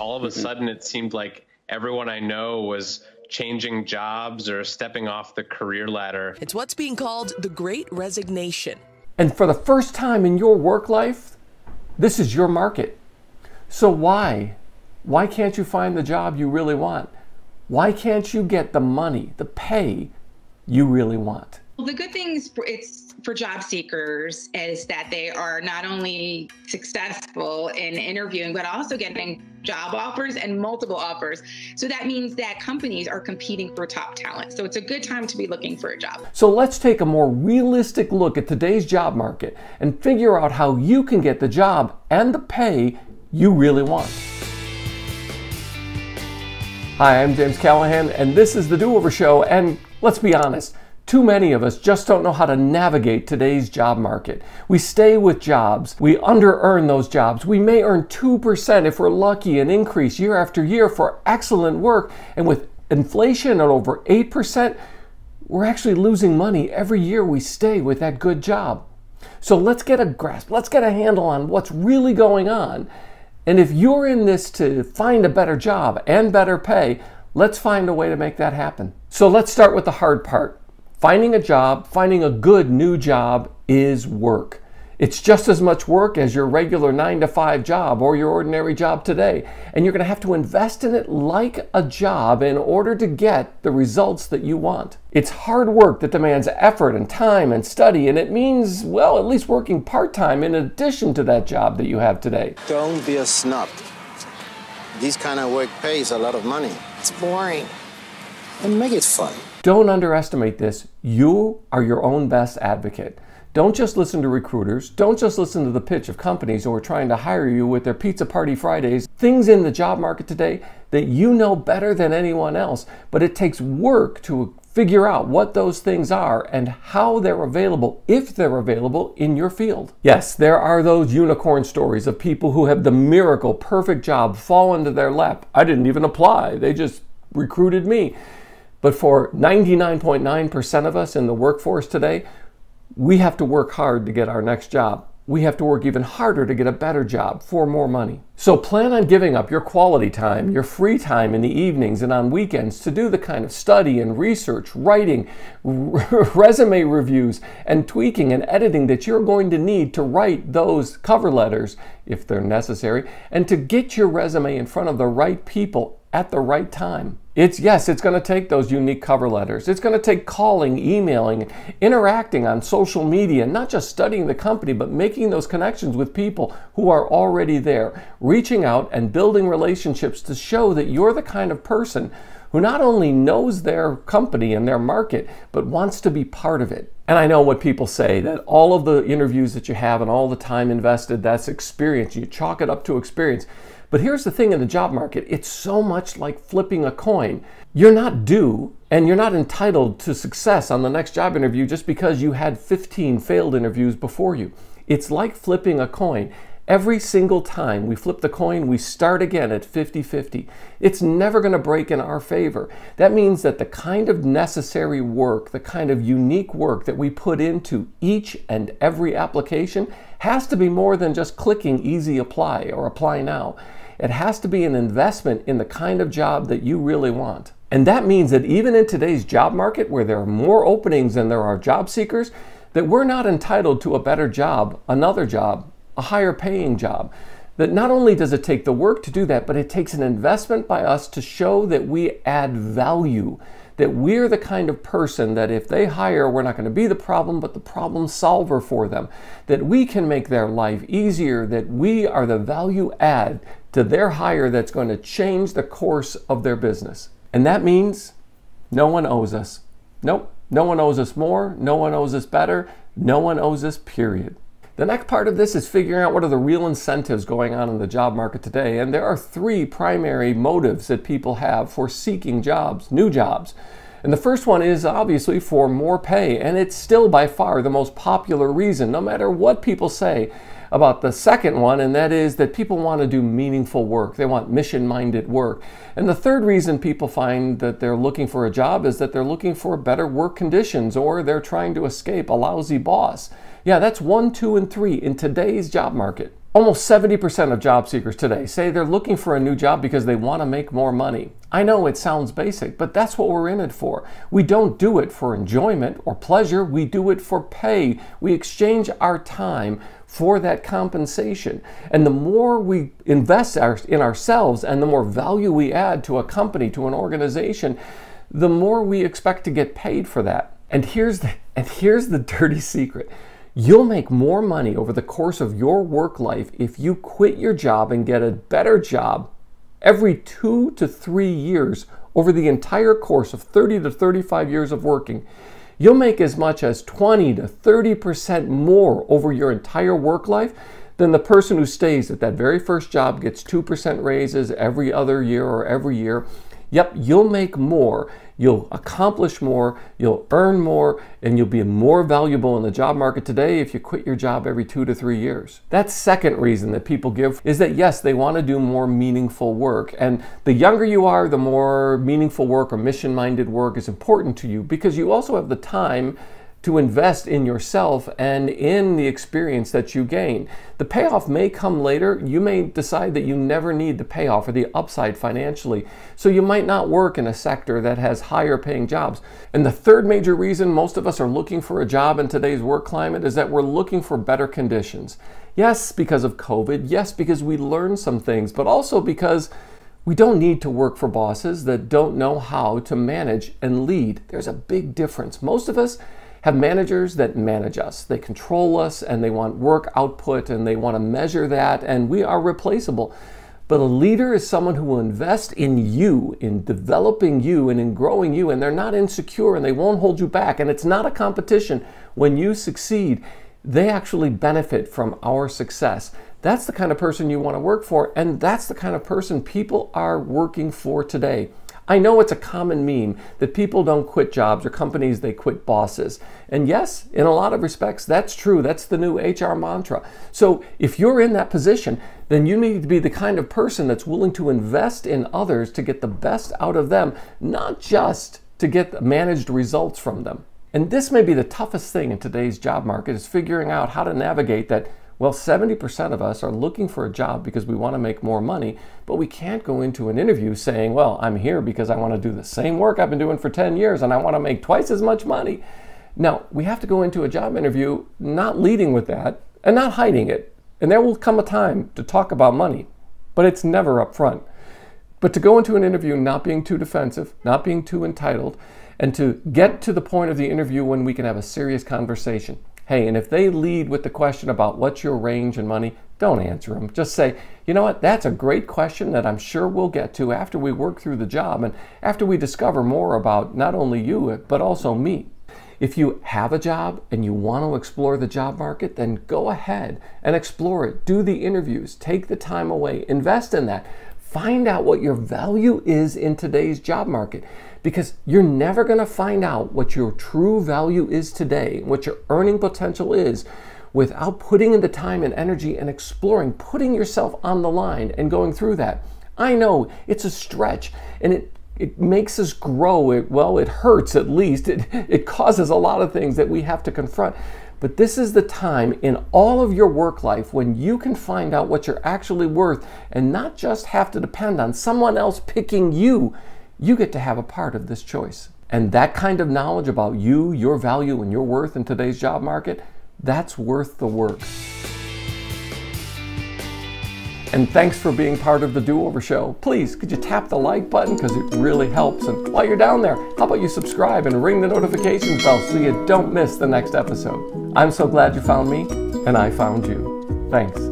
all of a sudden it seemed like everyone I know was changing jobs or stepping off the career ladder. It's what's being called the Great Resignation. And for the first time in your work life, this is your market. So why? Why can't you find the job you really want? Why can't you get the money, the pay you really want? Well, the good thing is for job seekers is that they are not only successful in interviewing, but also getting job offers and multiple offers. So that means that companies are competing for top talent. So it's a good time to be looking for a job. So let's take a more realistic look at today's job market and figure out how you can get the job and the pay you really want. Hi, I'm James Callahan, and this is The Do-Over Show, and let's be honest, too many of us just don't know how to navigate today's job market. We stay with jobs, we under-earn those jobs, we may earn 2% if we're lucky, an increase year after year for excellent work, and with inflation at over 8%, we're actually losing money every year we stay with that good job. So let's get a grasp, let's get a handle on what's really going on. And if you're in this to find a better job and better pay, let's find a way to make that happen. So let's start with the hard part. Finding a job, finding a good new job is work. It's just as much work as your regular 9-to-5 job or your ordinary job today. And you're going to have to invest in it like a job in order to get the results that you want. It's hard work that demands effort and time and study, and it means, well, at least working part-time in addition to that job that you have today. Don't be a snob. This kind of work pays a lot of money. It's boring. And make it fun. Don't underestimate this. You are your own best advocate. Don't just listen to recruiters. Don't just listen to the pitch of companies who are trying to hire you with their Pizza Party Fridays. Things in the job market today that you know better than anyone else, but it takes work to figure out what those things are and how they're available, if they're available in your field. Yes, there are those unicorn stories of people who have the miracle perfect job fall into their lap. I didn't even apply. They just recruited me. But for 99.9% of us in the workforce today, we have to work hard to get our next job. We have to work even harder to get a better job for more money. So plan on giving up your quality time, your free time in the evenings and on weekends to do the kind of study and research, writing, resume reviews, and tweaking and editing that you're going to need to write those cover letters, if they're necessary, and to get your resume in front of the right people at the right time. Yes, it's going to take those unique cover letters. It's going to take calling, emailing, interacting on social media, not just studying the company, but making those connections with people who are already there, reaching out and building relationships to show that you're the kind of person who not only knows their company and their market, but wants to be part of it. And I know what people say, that all of the interviews that you have and all the time invested, that's experience. You chalk it up to experience. But here's the thing in the job market, it's so much like flipping a coin. You're not due and you're not entitled to success on the next job interview just because you had 15 failed interviews before you. It's like flipping a coin. Every single time we flip the coin, we start again at 50-50. It's never going to break in our favor. That means that the kind of necessary work, the kind of unique work that we put into each and every application has to be more than just clicking easy apply or apply now. It has to be an investment in the kind of job that you really want. And that means that even in today's job market, where there are more openings than there are job seekers, that we're not entitled to a better job, another job, a higher paying job. That not only does it take the work to do that, but it takes an investment by us to show that we add value, that we're the kind of person that if they hire, we're not going to be the problem, but the problem solver for them, that we can make their life easier, that we are the value add to their hire that's going to change the course of their business. And that means no one owes us. Nope, no one owes us more, no one owes us better, no one owes us, period. The next part of this is figuring out what are the real incentives going on in the job market today. And there are three primary motives that people have for seeking jobs, new jobs. And the first one is obviously for more pay. And it's still by far the most popular reason, no matter what people say about the second one, and that is that people want to do meaningful work. They want mission-minded work. And the third reason people find that they're looking for a job is that they're looking for better work conditions or they're trying to escape a lousy boss. Yeah, that's 1, 2, and 3 in today's job market. Almost 70% of job seekers today say they're looking for a new job because they want to make more money. I know it sounds basic, but that's what we're in it for. We don't do it for enjoyment or pleasure. We do it for pay. We exchange our time for that compensation. And the more we invest in ourselves and the more value we add to a company, to an organization, the more we expect to get paid for that. And here's the dirty secret. You'll make more money over the course of your work life if you quit your job and get a better job every 2 to 3 years over the entire course of 30 to 35 years of working. You'll make as much as 20 to 30% more over your entire work life than the person who stays at that very first job, gets 2% raises every other year or every year. Yep, you'll make more, you'll accomplish more, you'll earn more, and you'll be more valuable in the job market today if you quit your job every 2 to 3 years. That second reason that people give is that yes, they want to do more meaningful work. And the younger you are, the more meaningful work or mission-minded work is important to you because you also have the time to invest in yourself and in the experience that you gain. The payoff may come later. You may decide that you never need the payoff or the upside financially. So you might not work in a sector that has higher paying jobs. And the third major reason most of us are looking for a job in today's work climate is that we're looking for better conditions. Yes, because of COVID. Yes, because we learned some things, but also because we don't need to work for bosses that don't know how to manage and lead. There's a big difference. Most of us have managers that manage us. They control us and they want work output and they want to measure that, and we are replaceable. But a leader is someone who will invest in you, in developing you and in growing you, and they're not insecure and they won't hold you back, and it's not a competition. When you succeed, they actually benefit from our success. That's the kind of person you want to work for, and that's the kind of person people are working for today. I know it's a common meme that people don't quit jobs or companies, they quit bosses. And yes, in a lot of respects, that's true. That's the new HR mantra. So if you're in that position, then you need to be the kind of person that's willing to invest in others to get the best out of them, not just to get managed results from them. And this may be the toughest thing in today's job market, is figuring out how to navigate that. Well, 70% of us are looking for a job because we want to make more money, but we can't go into an interview saying, well, I'm here because I want to do the same work I've been doing for 10 years and I want to make twice as much money. Now, we have to go into a job interview not leading with that and not hiding it. And there will come a time to talk about money, but it's never up front. But to go into an interview not being too defensive, not being too entitled, and to get to the point of the interview when we can have a serious conversation. Hey, and if they lead with the question about what's your range and money, don't answer them. Just say, you know what, that's a great question that I'm sure we'll get to after we work through the job and after we discover more about not only you, but also me. If you have a job and you want to explore the job market, then go ahead and explore it. Do the interviews, take the time away, invest in that. Find out what your value is in today's job market, because you're never going to find out what your true value is today, what your earning potential is, without putting in the time and energy and exploring, putting yourself on the line and going through that. I know it's a stretch and it makes us grow. It hurts at least. It causes a lot of things that we have to confront. But this is the time in all of your work life when you can find out what you're actually worth and not just have to depend on someone else picking you. You get to have a part of this choice. And that kind of knowledge about you, your value, and your worth in today's job market, that's worth the work. And thanks for being part of the Do-Over Show. Please, could you tap the like button, because it really helps. And while you're down there, how about you subscribe and ring the notifications bell so you don't miss the next episode. I'm so glad you found me, and I found you. Thanks.